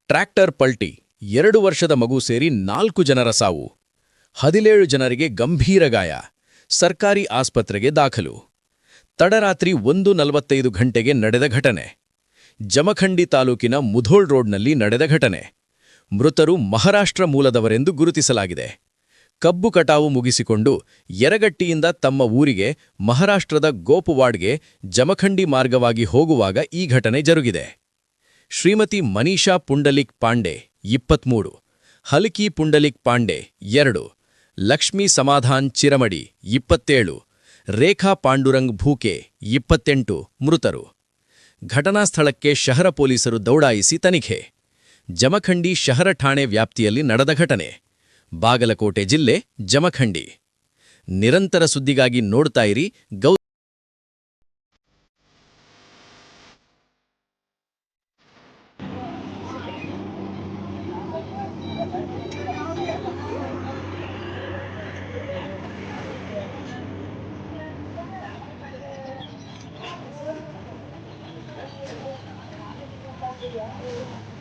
Tractor ಪಲ್ಟಿ 2 ವರ್ಷದ ಮಗು ಸೇರಿ 4 ಜನರ ಸಾವು 17 ಜನರಿಗೆ ಗಂಭೀರ ಗಾಯ ಸರ್ಕಾರಿ ಆಸ್ಪತ್ರೆಗೆ ದಾಖಲು ತಡರಾತ್ರಿ 1:45 ಗಂಟೆಗೆ ನಡೆದ ಘಟನೆ ಜಮಖಂಡಿ ತಾಲೂಕಿನ ಮುಧೋಳ್ ರೋಡ್ನಲ್ಲಿ ನಡೆದ ಘಟನೆ ಮೃತರು ಮಹಾರಾಷ್ಟ್ರ ಮೂಲದವರೆಂದು ಗುರುತಿಸಲಾಗಿದೆ ಕಬ್ಬು ಕಟಾವು ಮುಗಿಸಿಕೊಂಡು ಯರಗಟ್ಟಿಯಿಂದ ತಮ್ಮ ಊರಿಗೆ ಮಹಾರಾಷ್ಟ್ರದ ಗೋಪವಾಡ್ಗೆ ಜಮಖಂಡಿ ಮಾರ್ಗವಾಗಿ ಹೋಗುವಾಗ ಈ ಘಟನೆ ಜರುಗಿದೆ ಶ್ರೀಮತಿ ಮನೀಷಾ ಪುಂಡಲಿಕ್ ಪಾಂಡೆ 23 ಹಲ್ಕಿ ಪುಂಡಲಿಕ್ ಪಾಂಡೆ 2 ಲಕ್ಷ್ಮೀ ಸಮಾಧಾನ್ ಚಿರಮಡಿ 27 ರೇಖಾ ಪಾಂಡುರಂಗ್ ಭೂಕೆ 28 ಮೃತರು ಘಟನಾ ಸ್ಥಳಕ್ಕೆ ಶಹರ ಪೊಲೀಸರು ದೌಡಾಯಿಸಿ ತನಿಖೆ ಜಮಖಂಡಿ ಶಹರ ಠಾಣೆ ವ್ಯಾಪ್ತಿಯಲ್ಲಿ ನಡೆದ ಘಟನೆ ಬಾಗಲಕೋಟೆ ಜಿಲ್ಲೆ ಜಮಖಂಡಿ ನಿರಂತರ ಸುದ್ದಿಗಾಗಿ ನೋಡ್ತಾ ಇರಿ Yeah.